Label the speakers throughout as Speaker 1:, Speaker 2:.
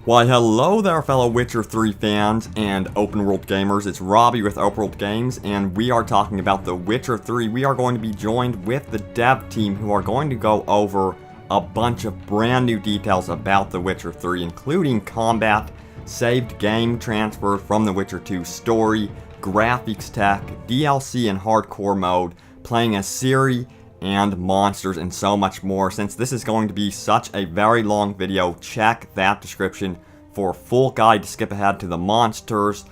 Speaker 1: Why hello there fellow Witcher 3 fans and open world gamers, it's Robbie with Open World Games and we are talking about The Witcher 3. We are going to be joined with the dev team who are going to go over a bunch of brand new details about The Witcher 3, including combat, saved game transfer from The Witcher 2 story, graphics tech, DLC and hardcore mode, playing as Ciri, and monsters and so much more. Since this is going to be such a very long video, check that description for a full guide to skip ahead to the monsters,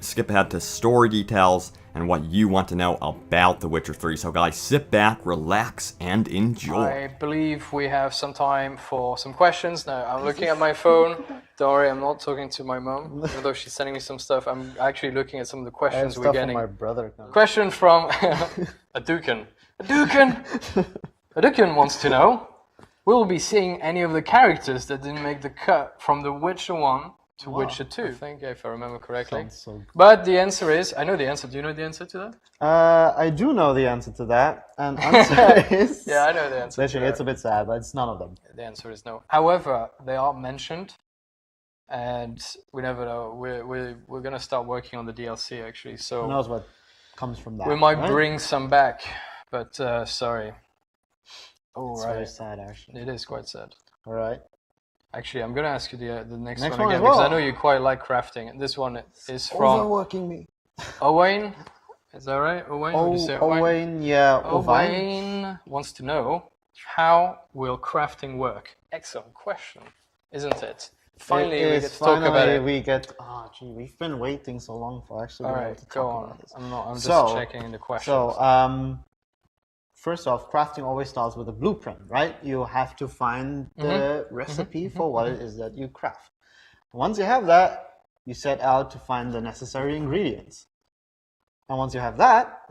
Speaker 1: skip ahead to story details, and what you want to know about The Witcher 3. So guys, sit back, relax, and enjoy.
Speaker 2: I believe we have some time for some questions. Now, I'm looking at my phone. Don't worry, I'm not talking to my mom, even though she's sending me some stuff. I'm actually looking at some of the questions we're getting.
Speaker 3: From my brother.
Speaker 2: Question from a Dukan. Adukin wants to know, will we be seeing any of the characters that didn't make the cut from The Witcher 1 to Witcher 2? I think, if I remember correctly.
Speaker 3: So
Speaker 2: but the answer is, I know the answer. Do you know the answer to that?
Speaker 3: I do know the answer to that, and answer is...
Speaker 2: Yeah, I know the answer.
Speaker 3: Literally, it's a bit sad, but it's none of them.
Speaker 2: The answer is no. However, they are mentioned, and we never know. We're gonna start working on the DLC actually, so
Speaker 3: Who knows what comes from that?
Speaker 2: we might
Speaker 3: right?
Speaker 2: bring some back. But sorry. Oh,
Speaker 3: It's
Speaker 2: right.
Speaker 3: very sad, actually.
Speaker 2: It is quite sad.
Speaker 3: All right.
Speaker 2: Actually, I'm gonna ask you the next one
Speaker 3: one
Speaker 2: again
Speaker 3: as well.
Speaker 2: because I know you quite like crafting. This one is from
Speaker 3: Overworking me.
Speaker 2: Owain. Is that right? Owain? Would you say Owain?
Speaker 3: Owain, yeah.
Speaker 2: Owain wants to know, how will crafting work? Excellent question, isn't it? Finally, we get to talk about it.
Speaker 3: Oh, gee, we've been waiting so long for actually.
Speaker 2: All
Speaker 3: being able
Speaker 2: right,
Speaker 3: to
Speaker 2: go
Speaker 3: talk
Speaker 2: on.
Speaker 3: about this.
Speaker 2: I'm just
Speaker 3: So-
Speaker 2: checking the questions.
Speaker 3: So, first off, crafting always starts with a blueprint, right? You have to find the recipe for what it is that you craft. Once you have that, you set out to find the necessary ingredients. And once you have that,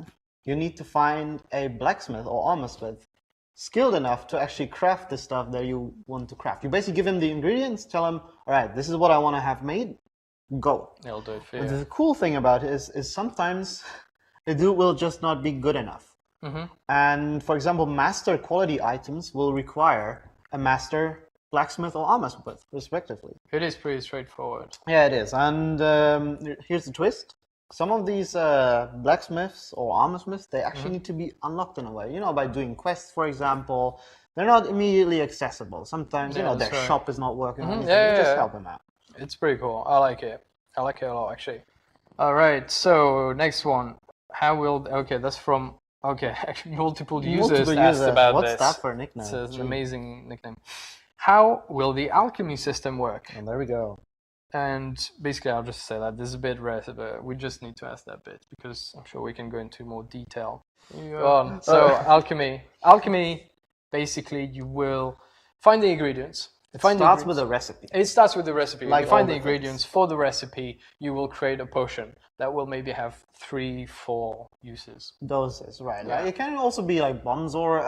Speaker 3: you need to find a blacksmith or armorsmith skilled enough to actually craft the stuff that you want to craft. You basically give him the ingredients, tell him, all right, this is what I want to have made, go.
Speaker 2: He'll do it for
Speaker 3: But
Speaker 2: you.
Speaker 3: the cool thing about it is sometimes it will just not be good enough. And for example, master quality items will require a master blacksmith or armorsmith, respectively.
Speaker 2: It is pretty straightforward.
Speaker 3: Yeah, it is. And here's the twist. Some of these blacksmiths or armorsmiths, they actually need to be unlocked in a way. You know, by doing quests, for example, they're not immediately accessible. Sometimes, you know, their
Speaker 2: that's right.
Speaker 3: shop is not working or anything.
Speaker 2: Yeah,
Speaker 3: You just
Speaker 2: yeah.
Speaker 3: help them out.
Speaker 2: It's pretty cool. I like it. I like it a lot, actually. All right. So next one. How will? Okay, that's from. Okay, actually, multiple users asked about
Speaker 3: What's
Speaker 2: this.
Speaker 3: that for a nickname?
Speaker 2: It's an amazing nickname. How will the alchemy system work?
Speaker 3: And there we go.
Speaker 2: And basically, I'll just say that this is a bit rare, but we just need to ask that bit because I'm sure we can go into more detail. Go on. So alchemy. Basically, you will find the ingredients.
Speaker 3: It starts with a recipe.
Speaker 2: It starts with the recipe.
Speaker 3: Like
Speaker 2: You find
Speaker 3: all
Speaker 2: the
Speaker 3: the
Speaker 2: ingredients for the recipe. You will create a potion that will maybe have 3-4 uses.
Speaker 3: Doses, right.
Speaker 2: Yeah.
Speaker 3: It can also be like bombs or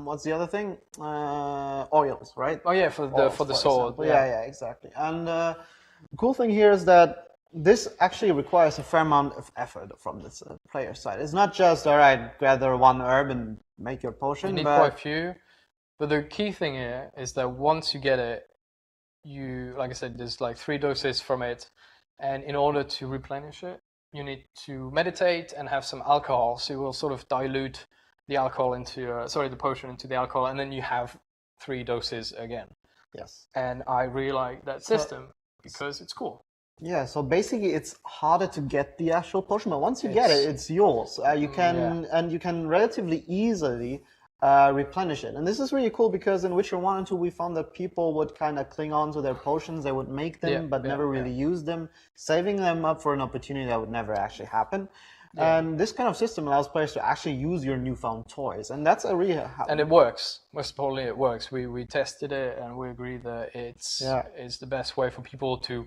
Speaker 3: what's the other thing? Oils, right?
Speaker 2: Oh yeah, for the sword.
Speaker 3: Example. Yeah, exactly. And the cool thing here is that this actually requires a fair amount of effort from this player side. It's not just, all right, gather one herb and make your potion.
Speaker 2: You need
Speaker 3: but
Speaker 2: quite a few. But the key thing here is that once you get it, you, like I said, there's like 3 doses from it. And in order to replenish it, you need to meditate and have some alcohol. So you will sort of dilute the alcohol into, the potion into the alcohol. And then you have 3 doses again.
Speaker 3: Yes.
Speaker 2: And I really like that system because it's cool.
Speaker 3: Yeah, so basically it's harder to get the actual potion, but once you get it, it's yours. You can relatively easily replenish it. And this is really cool because in Witcher 1 and 2 we found that people would kind of cling on to their potions, they would make them but never really use them, saving them up for an opportunity that would never actually happen. And this kind of system allows players to actually use your newfound toys, and that's a really
Speaker 2: and it works. Most importantly, it works. We tested it and we agree that it's the best way for people to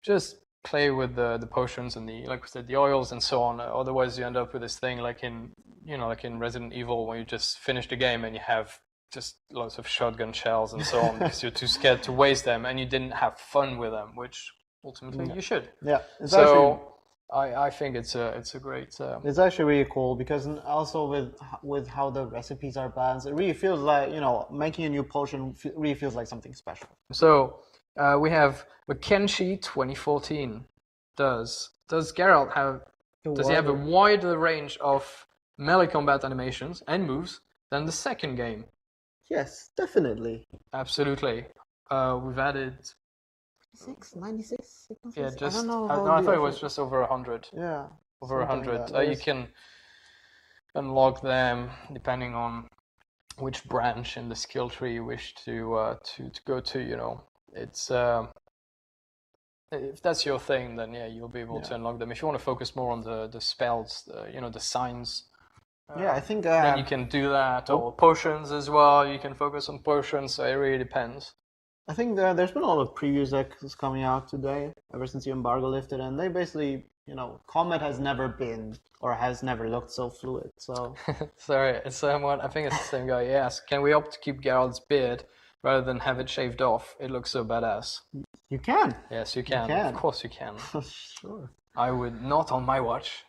Speaker 2: just play with the potions and the, like we said, the oils and so on. Otherwise you end up with this thing like in Resident Evil, where you just finish the game and you have just lots of shotgun shells and so on because you're too scared to waste them and you didn't have fun with them, which ultimately you should.
Speaker 3: Yeah.
Speaker 2: So I think it's a great.
Speaker 3: It's actually really cool because also with how the recipes are balanced, it really feels like, you know, making a new potion really feels like something special.
Speaker 2: So We have Kenshi 2014. Does Geralt have? Does he have a wider range of melee combat animations and moves than the second game?
Speaker 3: Yes, definitely.
Speaker 2: Absolutely. We've added
Speaker 3: 96 sequences?
Speaker 2: Yeah, just
Speaker 3: I don't know.
Speaker 2: no, I thought it was just over 100.
Speaker 3: Yeah,
Speaker 2: over
Speaker 3: something
Speaker 2: 100.
Speaker 3: like that.
Speaker 2: You can unlock them depending on which branch in the skill tree you wish to go to. You know, it's if that's your thing, then yeah, you'll be able to unlock them. If you want to focus more on the spells, the signs.
Speaker 3: Yeah, I think
Speaker 2: then you can do that, or potions as well. You can focus on potions, so it really depends.
Speaker 3: I think there's been a lot of previews that's coming out today, ever since the embargo lifted, and they basically, combat has never been or has never looked so fluid. So
Speaker 2: sorry, it's someone. I think it's the same guy. He asked, "Can we opt to keep Geralt's beard rather than have it shaved off? It looks so badass."
Speaker 3: You can.
Speaker 2: Yes, you can. Of course, you can.
Speaker 3: Sure.
Speaker 2: I would not on my watch.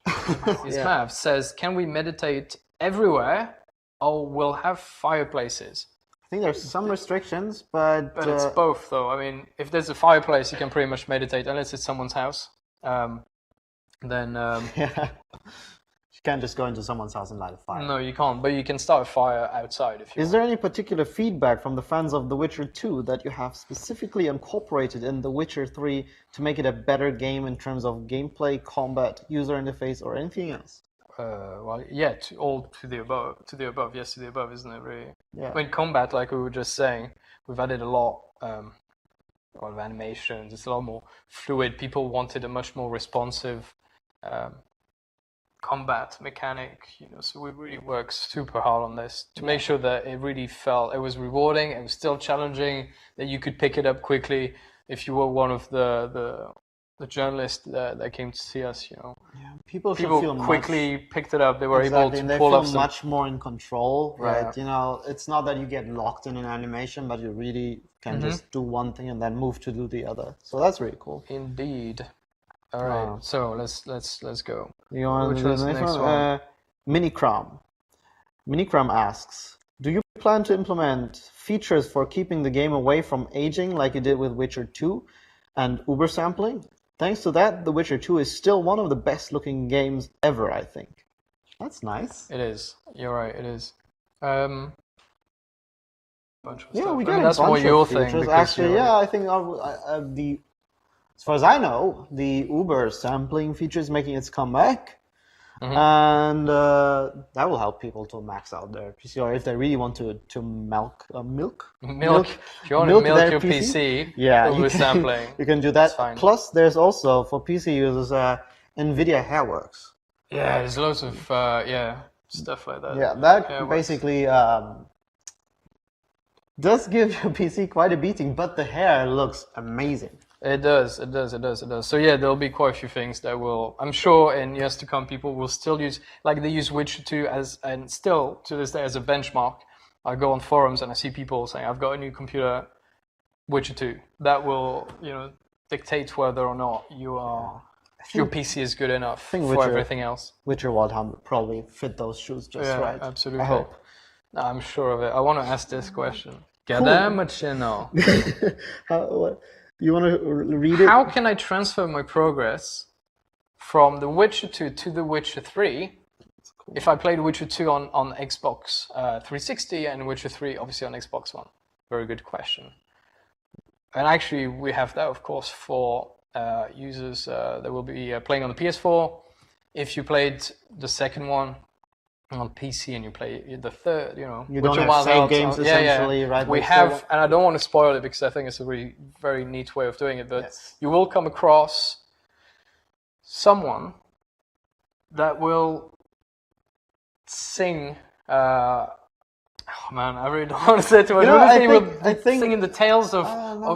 Speaker 2: His map says, "Can we meditate everywhere, or we'll have fireplaces?"
Speaker 3: I think there's some restrictions, but
Speaker 2: it's both though. I mean, if there's a fireplace, you can pretty much meditate unless it's someone's house. Then
Speaker 3: yeah, you can't just go into someone's house and light a fire.
Speaker 2: No, you can't. But you can start a fire outside if you want.
Speaker 3: Is there any particular feedback from the fans of The Witcher 2 that you have specifically incorporated in The Witcher 3 to make it a better game in terms of gameplay, combat, user interface, or anything else?
Speaker 2: Well, yeah, to the above. To the above, yes, to the above, isn't it? Really.
Speaker 3: Yeah.
Speaker 2: I mean, combat, like we were just saying, we've added a lot of animations. It's a lot more fluid. People wanted a much more responsive combat mechanic, so we really worked super hard on this to make sure that it really felt it was rewarding, it was still challenging, that you could pick it up quickly if you were one of the journalists that came to see us.
Speaker 3: Yeah, people feel
Speaker 2: quickly picked it up. They were able to
Speaker 3: and they
Speaker 2: pull
Speaker 3: feel
Speaker 2: up some...
Speaker 3: much more in control, right?
Speaker 2: Yeah.
Speaker 3: It's not that you get locked in an animation, but you really can just do one thing and then move to do the other. So that's really cool.
Speaker 2: Indeed. All right, so let's go.
Speaker 3: You want
Speaker 2: Which was the next one?
Speaker 3: Minicram. Minicram asks, do you plan to implement features for keeping the game away from aging like you did with Witcher 2 and Uber sampling? Thanks to that, The Witcher 2 is still one of the best looking games ever, I think. That's nice.
Speaker 2: It is. You're right, it is.
Speaker 3: We get
Speaker 2: that's more your thing.
Speaker 3: Actually, I think as far as I know, the Uber sampling feature is making its comeback, and that will help people to max out their PC, or if they really want to milk.
Speaker 2: If you want to milk your PC, Uber sampling.
Speaker 3: You can do that. Plus, there's also for PC users NVIDIA Hairworks.
Speaker 2: Yeah, there's loads of stuff like that.
Speaker 3: Yeah, that basically does give your PC quite a beating, but the hair looks amazing.
Speaker 2: It does. So yeah, there'll be quite a few things that will, I'm sure in years to come, people will still use, like they use Witcher 2 and still to this day as a benchmark. I go on forums and I see people saying, I've got a new computer, Witcher 2. That will, dictate whether or not your PC is good enough for everything else.
Speaker 3: Witcher Wildhound would probably fit those shoes just right.
Speaker 2: Absolutely.
Speaker 3: I hope.
Speaker 2: I'm sure of it. I want to ask this question. Gadamachino.
Speaker 3: You want to read it?
Speaker 2: How can I transfer my progress from The Witcher 2 to The Witcher 3 if I played Witcher 2 on Xbox 360 and Witcher 3 obviously on Xbox One? Very good question. And actually, we have that, of course, for users that will be playing on the PS4. If you played the second one on PC and you play the third,
Speaker 3: you don't have save games essentially, right?
Speaker 2: We have, and I don't want to spoil it because I think it's a really very neat way of doing it, but you will come across someone that will sing. Man, I really don't want to say too much. I think singing the tales of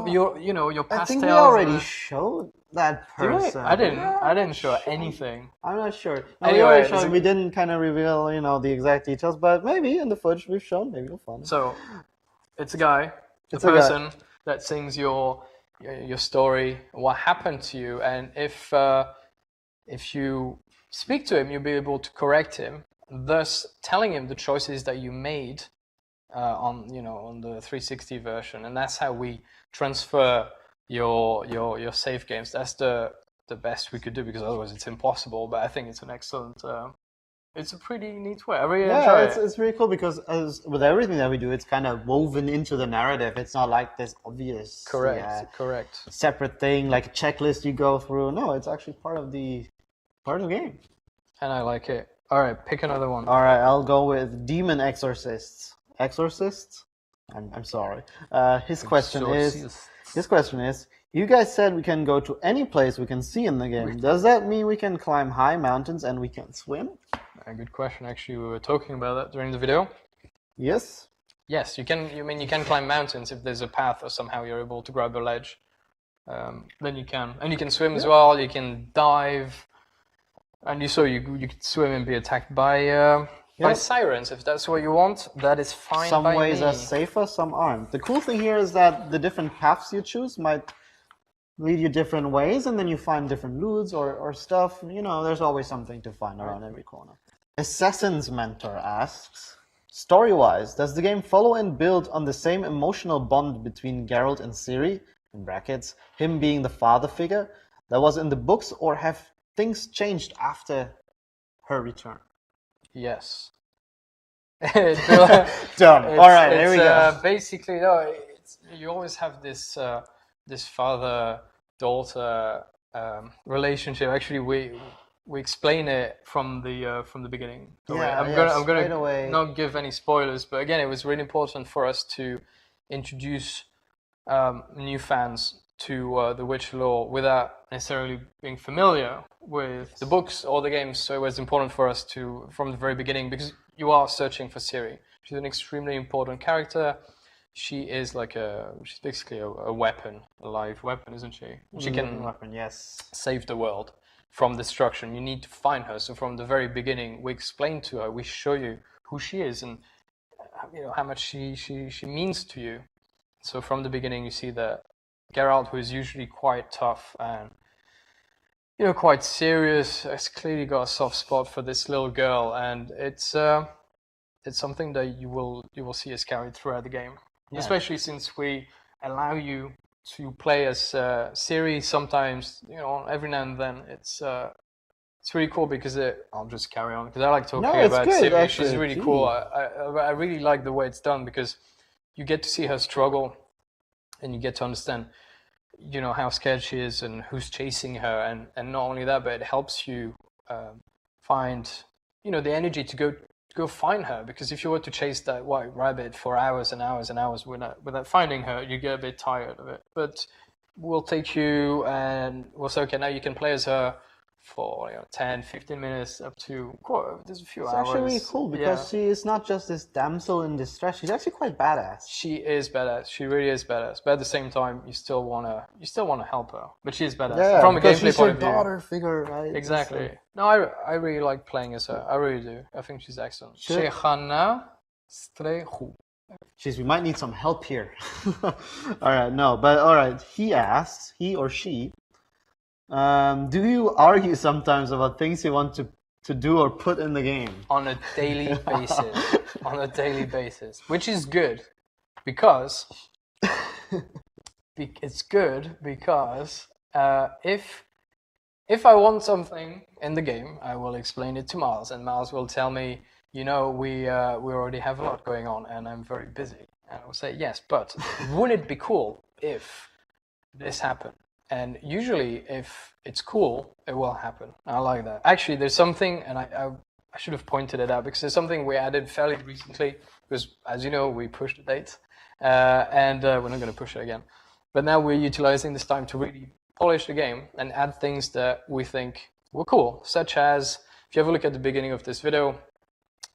Speaker 2: your past tales.
Speaker 3: I think we already showed that person.
Speaker 2: I didn't show anything.
Speaker 3: I'm not sure.
Speaker 2: Anyway,
Speaker 3: we didn't kind of reveal, the exact details, but maybe in the footage we've shown, maybe you'll find it.
Speaker 2: So, it's a guy, a person that sings your story, what happened to you, and if you speak to him, you'll be able to correct him, thus telling him the choices that you made on the 360 version, and that's how we transfer your save games. That's the best we could do, because otherwise it's impossible. But I think it's an excellent. It's a pretty neat way. I really enjoy it.
Speaker 3: It's really cool because with everything that we do, it's kind of woven into the narrative. It's not like this obvious
Speaker 2: Correct.
Speaker 3: separate thing, like a checklist you go through. No, it's actually part of the game.
Speaker 2: And I like it. All right, pick another one.
Speaker 3: All right, I'll go with Demon Exorcists. Exorcists? I'm sorry. His question is, you guys said we can go to any place we can see in the game. Does that mean we can climb high mountains and we can swim?
Speaker 2: A good question. Actually, we were talking about that during the video.
Speaker 3: Yes.
Speaker 2: Yes, you can. You can climb mountains if there's a path or somehow you're able to grab a ledge. Then you can, and you can swim as well. You can dive, and you could swim and be attacked by sirens if that's what you want. That is fine.
Speaker 3: Some ways are safer, some aren't. The cool thing here is that the different paths you choose might lead you different ways, and then you find different loots or stuff. You know, there's always something to find around every corner. Assassin's Mentor asks, story-wise, does the game follow and build on the same emotional bond between Geralt and Ciri, in brackets, him being the father figure, that was in the books, or have things changed after her return?
Speaker 2: Yes.
Speaker 3: Done. All right, here we go.
Speaker 2: Basically, no, you always have this father-daughter relationship. Actually, we explain it from the beginning. I'm gonna not give any spoilers, but again, it was really important for us to introduce new fans to the Witcher lore without necessarily being familiar with the books or the games. So it was important for us to, from the very beginning, because you are searching for Ciri. She's an extremely important character. She's basically a weapon, a live weapon, isn't she? She can save the world from destruction. You need to find her. So from the very beginning, we explain to her, we show you who she is and how much she means to you. So from the beginning, you see that Geralt, who is usually quite tough and quite serious, has clearly got a soft spot for this little girl, and it's something that you will see us carried throughout the game. Yeah. Especially since we allow you to play as Ciri sometimes, every now and then. It's really cool because I'll just carry on because I like talking about Ciri. Actually, she's really cool. I really like the way it's done because you get to see her struggle and you get to understand, how scared she is and who's chasing her. And not only that, but it helps you find, the energy to go find her, because if you were to chase that white rabbit for hours and hours and hours without finding her, you get a bit tired of it. But we'll take you and we'll say, okay, now you can play as her for 10, 15 minutes up to there's a few hours. It's
Speaker 3: actually really cool because she is not just this damsel in distress. She's actually quite badass.
Speaker 2: She is badass. She really is badass. But at the same time, you still wanna help her. But she is badass.
Speaker 3: Yeah,
Speaker 2: from a gameplay point of view.
Speaker 3: Daughter figure, right?
Speaker 2: Exactly. No, I really like playing as her. I really do. I think she's excellent. Shehana Strehu.
Speaker 3: Jeez, we might need some help here. All right. He or she. Do you argue sometimes about things you want to do or put in the game?
Speaker 2: On a daily basis. Which is good because it's good because if I want something in the game, I will explain it to Miles, and Miles will tell me, we already have a lot going on and I'm very busy. And I will say, yes, but wouldn't it be cool if this happened? And usually, if it's cool, it will happen. I like that. Actually, there's something, and I should have pointed it out, because there's something we added fairly recently, because, as you know, we pushed the date, and we're not going to push it again. But now we're utilizing this time to really polish the game and add things that we think were cool, such as, if you have a look at the beginning of this video,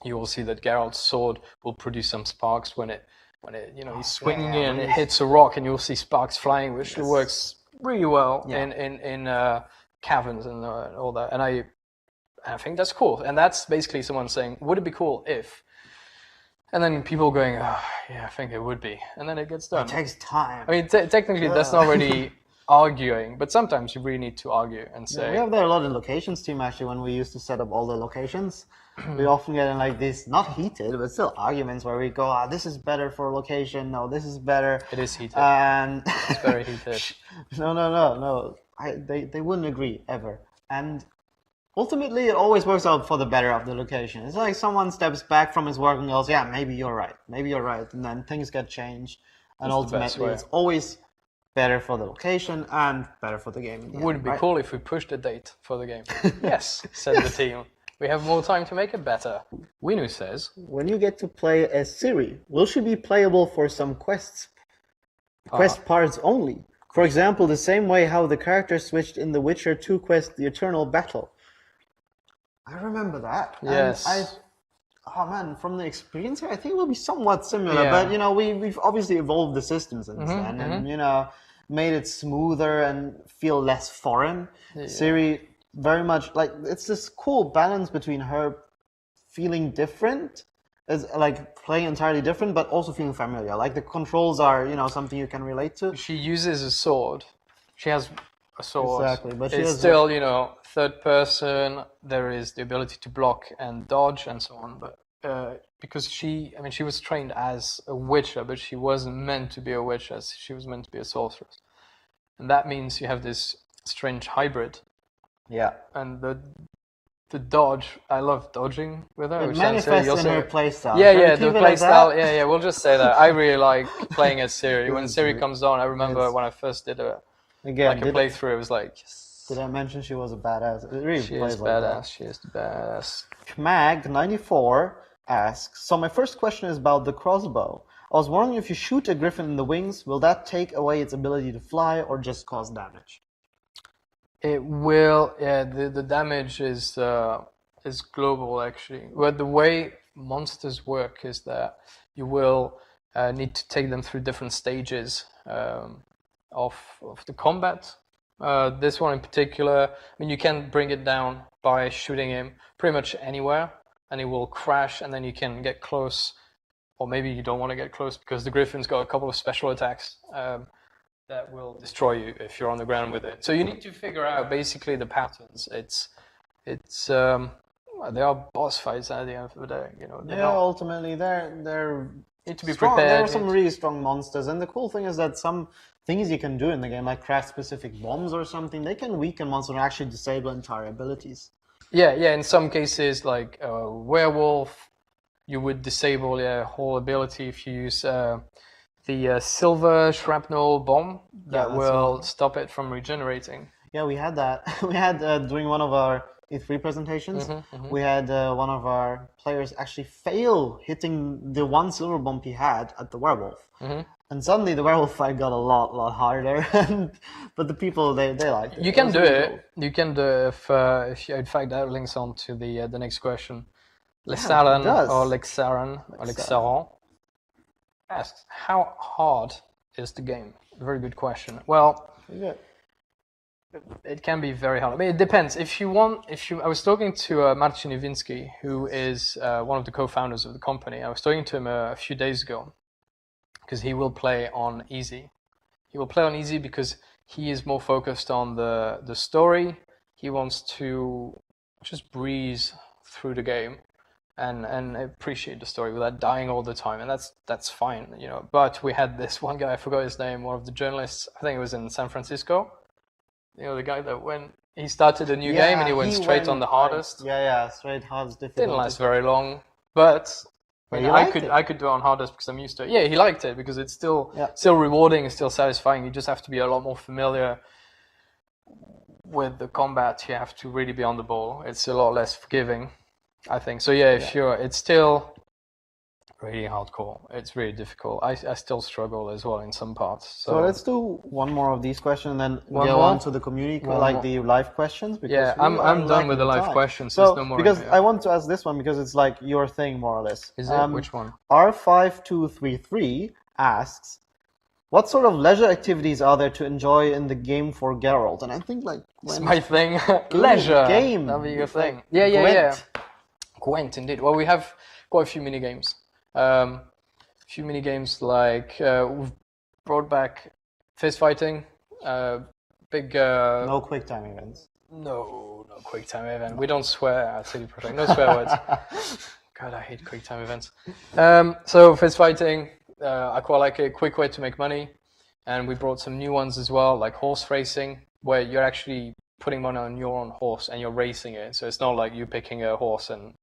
Speaker 2: you will see that Geralt's sword will produce some sparks when he's swinging it and it hits a rock, and you'll see sparks flying, which works really well in caverns and all that, and I think that's cool. And that's basically someone saying, would it be cool if, and then people going, I think it would be, and then it gets done.
Speaker 3: It takes time.
Speaker 2: I mean, technically that's not really arguing, but sometimes you really need to argue and say.
Speaker 3: We have there a lot of locations team actually. When we used to set up all the locations, we often get in like these not heated but still arguments where we go, this is better for location. No, this is better.
Speaker 2: It is heated.
Speaker 3: And
Speaker 2: it's very heated.
Speaker 3: No. They wouldn't agree ever. And ultimately, it always works out for the better of the location. It's like someone steps back from his work and goes, "Yeah, maybe you're right. Maybe you're right," and then things get changed. And ultimately, it's always better for the location and better for the game.
Speaker 2: Would it be cool if we pushed the date for the game? Yes, said the team. We have more time to make it better. Winu says,
Speaker 3: when you get to play as Ciri, will she be playable for some quest parts only? For example, the same way how the character switched in the Witcher 2 quest, The Eternal Battle. I remember that.
Speaker 2: Yes.
Speaker 3: And from the experience here, I think it will be somewhat similar. Yeah. But, we've obviously evolved the systems since then and, made it smoother and feel less foreign. Yeah. Ciri, very much, it's this cool balance between her feeling different, as like playing entirely different, but also feeling familiar. Like the controls are, something you can relate to.
Speaker 2: She uses a sword. She has a sword.
Speaker 3: Exactly, but
Speaker 2: it's still, third person. There is the ability to block and dodge and so on. But because she was trained as a witcher, but she wasn't meant to be a witcher. She was meant to be a sorceress, and that means you have this strange hybrid.
Speaker 3: Yeah.
Speaker 2: And the dodge, I love dodging with her.
Speaker 3: It manifests in her playstyle.
Speaker 2: Yeah, the playstyle. Yeah, we'll just say that. I really like playing as Ciri. When Ciri comes on, I remember when I first did a playthrough, it was like, yes.
Speaker 3: Did I mention she was a badass? It really
Speaker 2: she is badass. She is the badass.
Speaker 3: Kmag94 asks, so my first question is about the crossbow. I was wondering if you shoot a griffin in the wings, will that take away its ability to fly or just cause damage?
Speaker 2: It will. Yeah, the damage is global actually. But the way monsters work is that you will need to take them through different stages of the combat. This one in particular, you can bring it down by shooting him pretty much anywhere, and it will crash, and then you can get close, or maybe you don't want to get close because the griffin's got a couple of special attacks. That will destroy you if you're on the ground with it. So you need to figure out basically the patterns. They are boss fights at the end of the day.
Speaker 3: Ultimately they're
Speaker 2: need to be
Speaker 3: strong.
Speaker 2: prepared.
Speaker 3: There are some really strong monsters, and the cool thing is that some things you can do in the game, like craft specific bombs or something, they can weaken monsters and actually disable entire abilities.
Speaker 2: Yeah. In some cases, like a werewolf, you would disable a whole ability if you use the silver shrapnel bomb that will stop it from regenerating.
Speaker 3: Yeah, we had that. We had during one of our E3 presentations, we had one of our players actually fail hitting the one silver bomb he had at the werewolf. And suddenly the werewolf fight got a lot harder. But the people, they liked it.
Speaker 2: You can do it. You can do it if you, in fact, that links on to the next question. Lexaran or Lexaran asks, how hard is the game? Very good question. Well, it can be very hard. It depends. I was talking to Marcin Iwinski, who is one of the co-founders of the company. I was talking to him a few days ago because he will play on easy. He will play on easy because he is more focused on the story. He wants to just breeze through the game and appreciate the story without dying all the time, and that's fine, But we had this one guy, I forgot his name, one of the journalists, I think it was in San Francisco. The guy that when he started a new game and he went straight on the hardest.
Speaker 3: Straight hardest.
Speaker 2: Didn't last very long, but I could do it on hardest because I'm used to it. Yeah, he liked it because it's still rewarding, it's still satisfying. You just have to be a lot more familiar with the combat. You have to really be on the ball. It's a lot less forgiving, I think. So it's still really hardcore. It's really difficult. I still struggle as well in some parts.
Speaker 3: So let's do one more of these questions and then go on to the community, the live questions.
Speaker 2: Because I'm done with the live questions.
Speaker 3: So no more I want to ask this one because it's like your thing more or less.
Speaker 2: Is it? Which one?
Speaker 3: R5233 asks, what sort of leisure activities are there to enjoy in the game for Geralt? And I think
Speaker 2: it's my thing. Leisure
Speaker 3: game.
Speaker 2: That'll be your thing. Yeah. Gwent, indeed. Well, we have quite a few mini games. A few mini games we've brought back fist fighting. big.
Speaker 3: No quick time events.
Speaker 2: No quick time event. We don't swear at CD Projekt. No swear words. God, I hate quick time events. So fist fighting, I quite like a quick way to make money, and we brought some new ones as well, like horse racing, where you're actually putting money on your own horse and you're racing it. So it's not like you picking a horse and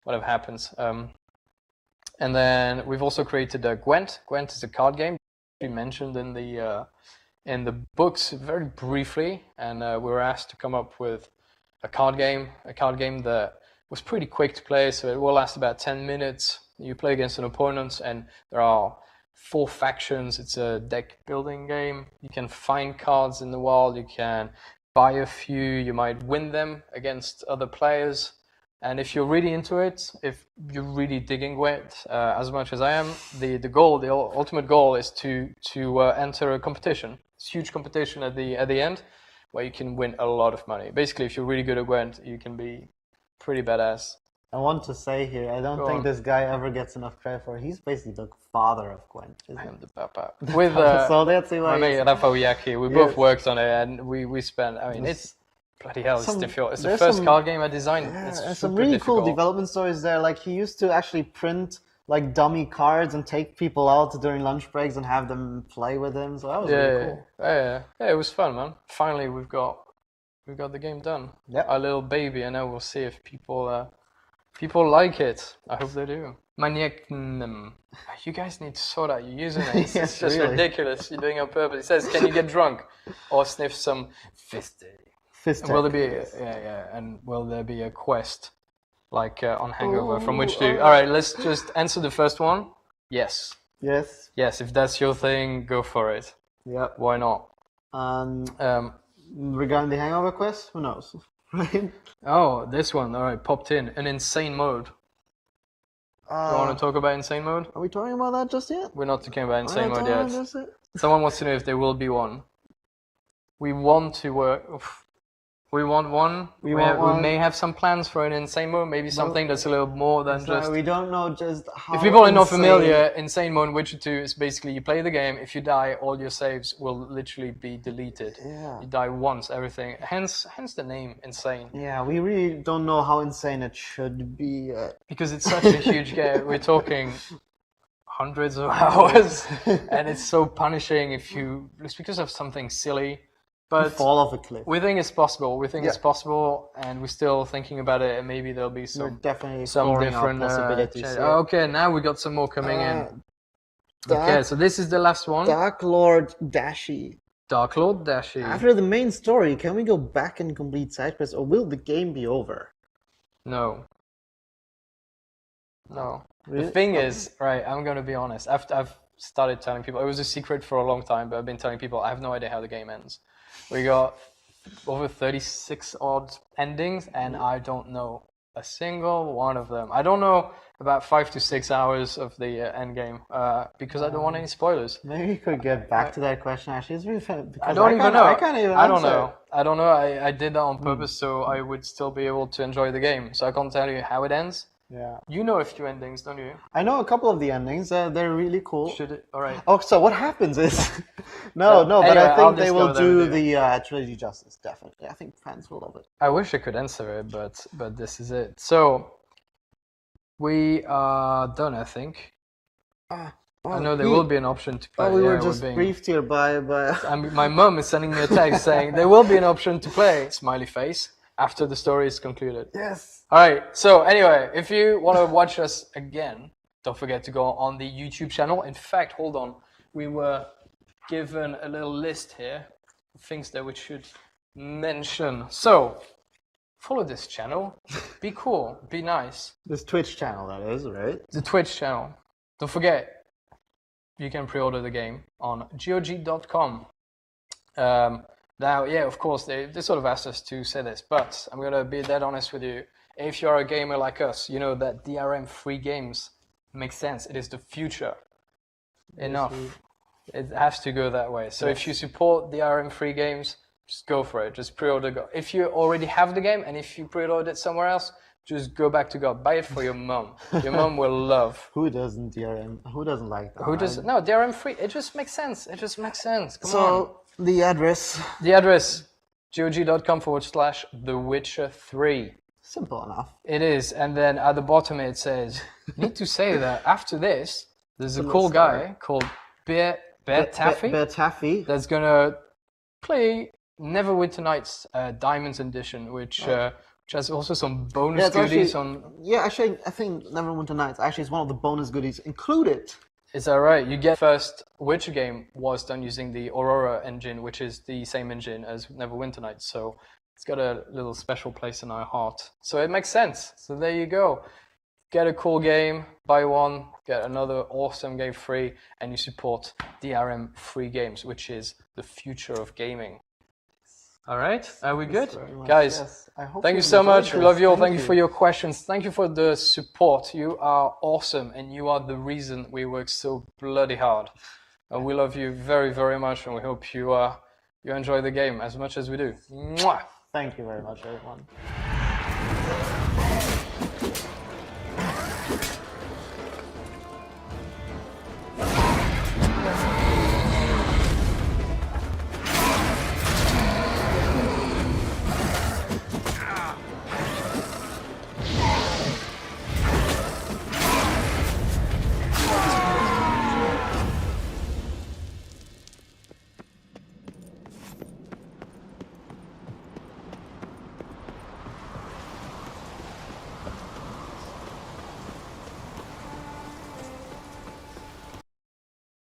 Speaker 2: whatever happens. And then we've also created Gwent. Gwent is a card game we mentioned in the books very briefly, and we were asked to come up with a card game that was pretty quick to play, so it will last about 10 minutes. You play against an opponent, and there are 4 factions. It's a deck building game. You can find cards in the wild, you can buy a few, you might win them against other players. And if you're really into it, if you're really digging Gwent as much as I am, the ultimate goal is to enter a competition. It's a huge competition at the end where you can win a lot of money. Basically, if you're really good at Gwent, you can be pretty badass.
Speaker 3: I want to say here, I don't think this guy ever gets enough credit for it. He's basically the father of Gwent.
Speaker 2: I am the papa. With
Speaker 3: so that's
Speaker 2: my mate Rafa Uyaki, we both worked on it, and we spent. I mean, it's bloody hell. It's difficult. It's the first card game I designed.
Speaker 3: Yeah,
Speaker 2: it's
Speaker 3: there's some really
Speaker 2: difficult.
Speaker 3: cool development stories there. Like he used to actually print like dummy cards and take people out during lunch breaks and have them play with him. So that was really cool.
Speaker 2: Yeah, it was fun, man. Finally, we've got the game done.
Speaker 3: Yep.
Speaker 2: Our little baby, and now we'll see if people like it. I hope they do. Maniacnum. You guys need to sort out your usernames.
Speaker 3: Yes,
Speaker 2: it's just
Speaker 3: really.
Speaker 2: ridiculous. You're doing it on purpose. It says, "Can you get drunk or sniff some fisty?" Will there be and will there be a quest like on Hangover from which to? All right, let's just answer the first one. Yes.
Speaker 3: Yes.
Speaker 2: Yes, if that's your thing, go for it.
Speaker 3: Yep.
Speaker 2: Why not?
Speaker 3: Regarding the Hangover quest, who knows? Right?
Speaker 2: Oh, this one. All right, popped in an insane mode. You want to talk about insane mode?
Speaker 3: Are we talking about that just yet?
Speaker 2: We're not talking about insane mode
Speaker 3: Alright,
Speaker 2: yet.
Speaker 3: that's it.
Speaker 2: Someone wants to know if there will be one. We want to work. We want one. We may have some plans for an insane mode. Maybe something that's a little more than just.
Speaker 3: We don't know just how.
Speaker 2: If people are not
Speaker 3: insane-
Speaker 2: familiar, insane mode in Witcher 2 is basically you play the game. If you die, all your saves will literally be deleted.
Speaker 3: Yeah.
Speaker 2: You die once, everything. Hence the name insane.
Speaker 3: Yeah, we really don't know how insane it should be.
Speaker 2: Because it's such a huge game. We're talking hundreds of hours, and it's so punishing if you just because of something silly. But
Speaker 3: fall off a cliff.
Speaker 2: we think it's possible. It's possible, and we're still thinking about it. And maybe there'll be
Speaker 3: We're
Speaker 2: some
Speaker 3: definitely
Speaker 2: some
Speaker 3: exploring
Speaker 2: different
Speaker 3: our possibilities.
Speaker 2: change.
Speaker 3: here.
Speaker 2: Okay, now we got some more coming in. Okay, so this is the last one.
Speaker 3: Dark Lord Dashi.
Speaker 2: Dark Lord Dashi.
Speaker 3: After the main story, can we go back and complete side quests, or will the game be over?
Speaker 2: No.
Speaker 3: Really?
Speaker 2: The thing is, right, I'm going to be honest. I've started telling people, it was a secret for a long time, but I've been telling people I have no idea how the game ends. We got over 36 odd endings, and I don't know a single one of them. I don't know about 5 to 6 hours of the end game because I don't want any spoilers.
Speaker 3: Maybe we could get back to that question. Actually, it's really fun.
Speaker 2: I don't even know.
Speaker 3: I can't even
Speaker 2: I don't
Speaker 3: answer.
Speaker 2: know. I don't know. I did that on purpose so I would still be able to enjoy the game. So I can't tell you how it ends.
Speaker 3: Yeah.
Speaker 2: You know a few endings, don't you?
Speaker 3: I know a couple of the endings. They're really cool.
Speaker 2: Should it? All right.
Speaker 3: Oh, so what happens is...
Speaker 2: So,
Speaker 3: but
Speaker 2: anyway,
Speaker 3: I
Speaker 2: I'll
Speaker 3: think they will
Speaker 2: discover that
Speaker 3: do
Speaker 2: with
Speaker 3: the trilogy justice, definitely. I think fans will love it.
Speaker 2: I wish I could answer it, but this is it. So we are done, I think. I know there will be an option to play.
Speaker 3: Oh, we were
Speaker 2: Yeah,
Speaker 3: just
Speaker 2: being-
Speaker 3: briefed here by...
Speaker 2: My mum is sending me a text saying there will be an option to play, smiley face, after the story is concluded.
Speaker 3: Yes.
Speaker 2: All right. So anyway, if you want to watch us again, don't forget to go on the YouTube channel. In fact, hold on. We were given a little list here of things that we should mention. So follow this channel. Be cool. Be nice.
Speaker 3: This Twitch channel, that is, right?
Speaker 2: The Twitch channel. Don't forget, you can pre-order the game on GOG.com. Now, yeah, of course, they sort of asked us to say this, but I'm going to be dead honest with you. If you're a gamer like us, you know that DRM-free games make sense. It is the future. Enough. It has to go that way. So if you support DRM-free games, just go for it. Just pre-order. If you already have the game, and if you pre-ordered it somewhere else, just go back to God. Buy it for your mum. Your mum will love.
Speaker 3: Who doesn't DRM? Who doesn't like that?
Speaker 2: Who does? No, DRM-free. It just makes sense. It just makes sense. Come on.
Speaker 3: So The address.
Speaker 2: The address, gog.com/The Witcher 3.
Speaker 3: Simple enough.
Speaker 2: It is, and then at the bottom it says, need to say that after this, there's a cool guy called Bear Taffy.
Speaker 3: Bear Taffy.
Speaker 2: That's gonna play Neverwinter Nights Diamonds Edition, which has also some bonus goodies on.
Speaker 3: Yeah, actually, I think Neverwinter Nights actually is one of the bonus goodies included.
Speaker 2: Is that right? You get first Witcher game was done using the Aurora engine, which is the same engine as Neverwinter Nights, so it's got a little special place in our heart. So it makes sense. So there you go. Get a cool game, buy one, get another awesome game free, and you support DRM free games, which is the future of gaming. All right, are we good? Guys,
Speaker 3: yes.
Speaker 2: thank you so much. We love you all. Thank you for your questions. Thank you for the support. You are awesome, and you are the reason we work so bloody hard. And we love you very, very much, and we hope you enjoy the game as much as we do. Mwah!
Speaker 3: Thank you very much, everyone.